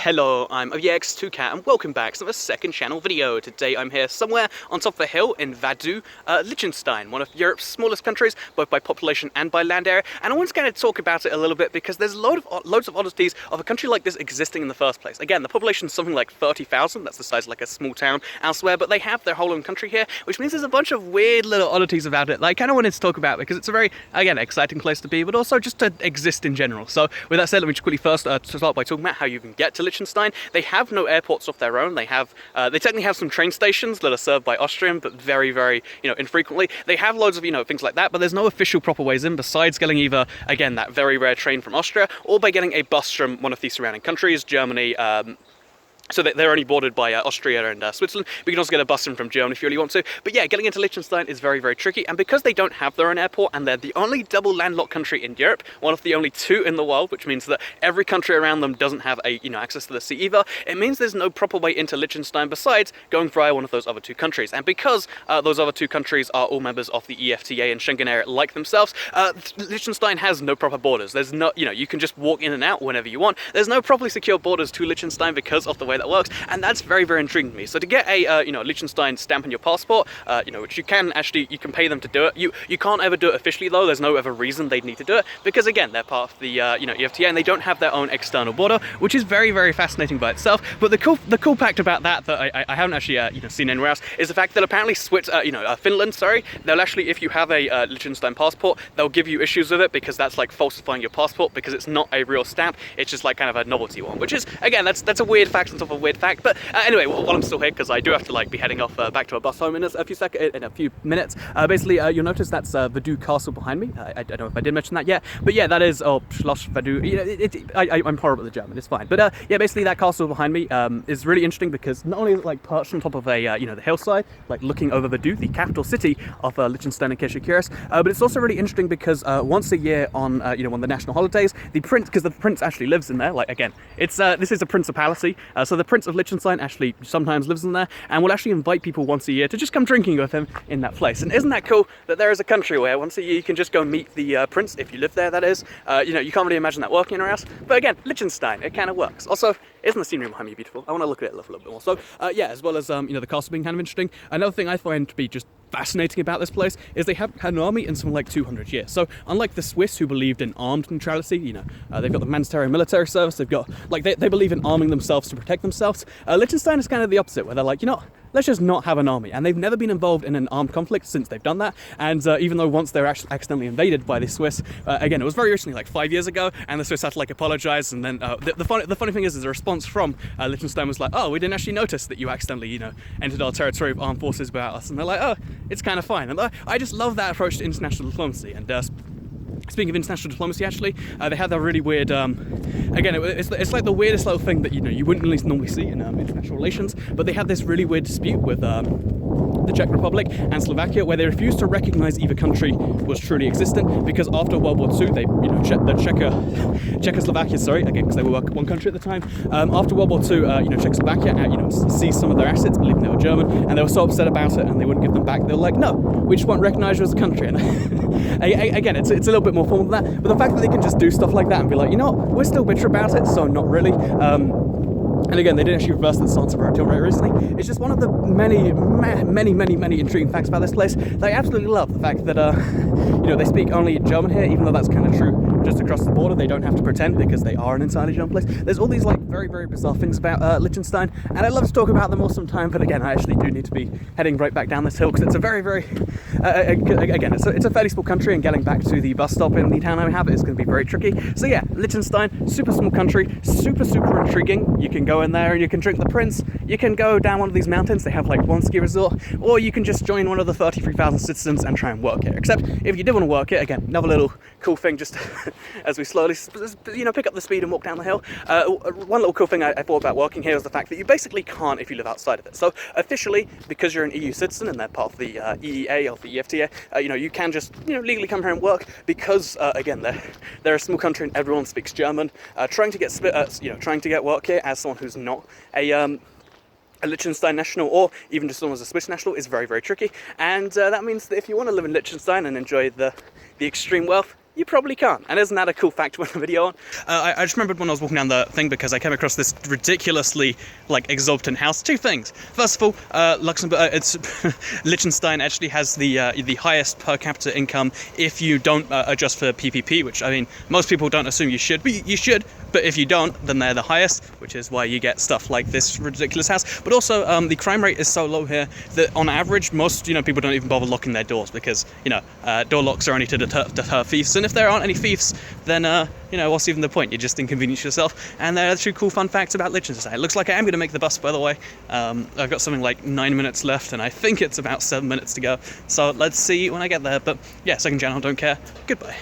Hello, I'm OVX2Cat and welcome back to the second channel video. Today I'm here somewhere on top of a hill in Vaduz, Liechtenstein, one of Europe's smallest countries, both by population and by land area. And I want to kind of talk about it a little bit because there's loads of oddities of a country like this existing in the first place. Again, the population is something like 30,000, that's the size of like a small town elsewhere, but they have their whole own country here, which means there's a bunch of weird little oddities about it that I kind of wanted to talk about because it's a very, again, exciting place to be, but also just to exist in general. So with that said, let me just quickly first start by talking about how you can get to Liechtenstein. They have no airports of their own. They technically have some train stations that are served by Austrian, but very, very, infrequently. They have loads of, things like that, but there's no official proper ways in besides getting either, again, that very rare train from Austria, or by getting a bus from one of the surrounding countries, Germany, so they're only bordered by Austria and Switzerland, but you can also get a bus in from Germany if you really want to. But yeah, getting into Liechtenstein is very, very tricky, and because they don't have their own airport, and they're the only double landlocked country in Europe, one of the only two in the world, which means that every country around them doesn't have access to the sea either, it means there's no proper way into Liechtenstein besides going via one of those other two countries. And because those other two countries are all members of the EFTA and Schengen area like themselves, Liechtenstein has no proper borders. There's no, you can just walk in and out whenever you want. There's no properly secure borders to Liechtenstein because of the way that works, and that's very, very intriguing to me. So to get a Liechtenstein stamp in your passport, which you can pay them to do it. You can't ever do it officially though. There's no other reason they'd need to do it because again they're part of the EFTA and they don't have their own external border, which is very, very fascinating by itself. But the cool fact about that I haven't actually seen anywhere else is the fact that apparently Finland, they'll actually, if you have a Liechtenstein passport, they'll give you issues with it because that's like falsifying your passport because it's not a real stamp. It's just like kind of a novelty one, which is again that's a weird fact on top of a weird fact. But anyway, while I'm still here, because I do have to be heading off back to a bus home in a few minutes. Basically, you'll notice that's Vaduz Castle behind me. I don't know if I did mention that yet, but yeah, that is Schloss Vaduz. I'm horrible at the German. It's fine. But yeah, basically that castle behind me is really interesting because not only is it perched on top of a the hillside, looking over Vaduz, the capital city of Liechtenstein, in case you're curious. But it's also really interesting because once a year on one of the national holidays, the prince actually lives in there. This is a principality, so the Prince of Liechtenstein actually sometimes lives in there and will actually invite people once a year to just come drinking with him in that place. And isn't that cool that there is a country where once a year you can just go meet the prince, if you live there, that is. You can't really imagine that working anywhere else, but again, Liechtenstein, it kind of works. Also, isn't the scenery behind me beautiful? I want to look at it a little bit more. So yeah, as well as the castle being kind of interesting, another thing I find to be just fascinating about this place is they haven't had an army in something like 200 years. So unlike the Swiss, who believed in armed neutrality, they've got the mandatory military service, they've got they believe in arming themselves to protect themselves. Liechtenstein is kind of the opposite, where they're like, let's just not have an army. And they've never been involved in an armed conflict since they've done that. And even though once they were actually accidentally invaded by the Swiss, again, it was very recently, 5 years ago, and the Swiss had to apologize. And then the funny thing is the response from Liechtenstein was like, oh, we didn't actually notice that you accidentally, entered our territory of armed forces without us. And they're like, oh, it's kind of fine. And I just love that approach to international diplomacy. And speaking of international diplomacy, actually, they had that really weird, again, it's like the weirdest little thing that, you wouldn't really normally see in international relations, but they had this really weird dispute with the Czech Republic and Slovakia, where they refused to recognize either country was truly existent, because after World War II, they, Czechoslovakia, again, because they were one country at the time, after World War II, Czechoslovakia, seized some of their assets, believing they were German, and they were so upset about it, and they wouldn't give them back. They were like, no, we just won't recognize you as a country. And again, it's a little bit more formal than that, but the fact that they can just do stuff like that and be like, we're still bitter about it, so not really. And again, they didn't actually reverse the stance until very recently. It's just one of the many intriguing facts about this place that I absolutely love. The fact that, they speak only German here, even though that's kind of true just across the border. They don't have to pretend because they are an entirely German place. There's all these very, very bizarre things about Liechtenstein, and I'd love to talk about them all sometime, but again, I actually do need to be heading right back down this hill because it's a very, very, again, it's a fairly small country, and getting back to the bus stop in the town I have is going to be very tricky. So yeah, Liechtenstein, super small country, super intriguing. You can go in there and you can drink the prince, you can go down one of these mountains, they have one ski resort, or you can just join one of the 33,000 citizens and try and work it. Except if you did want to work it, again, another little cool thing, just as we slowly pick up the speed and walk down the hill, one little cool thing I thought about working here is the fact that you basically can't if you live outside of it. So officially, because you're an EU citizen and they're part of the EEA or the EFTA, you can just legally come here and work because again, they're a small country and everyone speaks German. Trying to get work here as someone who's not a Liechtenstein national, or even just someone as a Swiss national, is very, very tricky. And that means that if you want to live in Liechtenstein and enjoy the extreme wealth, You probably can't. And isn't that a cool fact to put a video on? I just remembered when I was walking down the thing because I came across this ridiculously like exorbitant house. Two things. First of all, Luxembourg, Liechtenstein actually has the highest per capita income if you don't adjust for PPP, which I mean most people don't assume you should, but you should. But if you don't, then they're the highest, which is why you get stuff like this ridiculous house. But also, the crime rate is so low here that on average, most people don't even bother locking their doors because door locks are only to deter thieves. And if there aren't any thieves, then what's even the point? You just inconvenience yourself. And there are two cool fun facts about Liechtenstein. It looks like I am going to make the bus, by the way. I've got something like 9 minutes left, and I think it's about 7 minutes to go. So let's see when I get there. But yeah, second channel, don't care. Goodbye.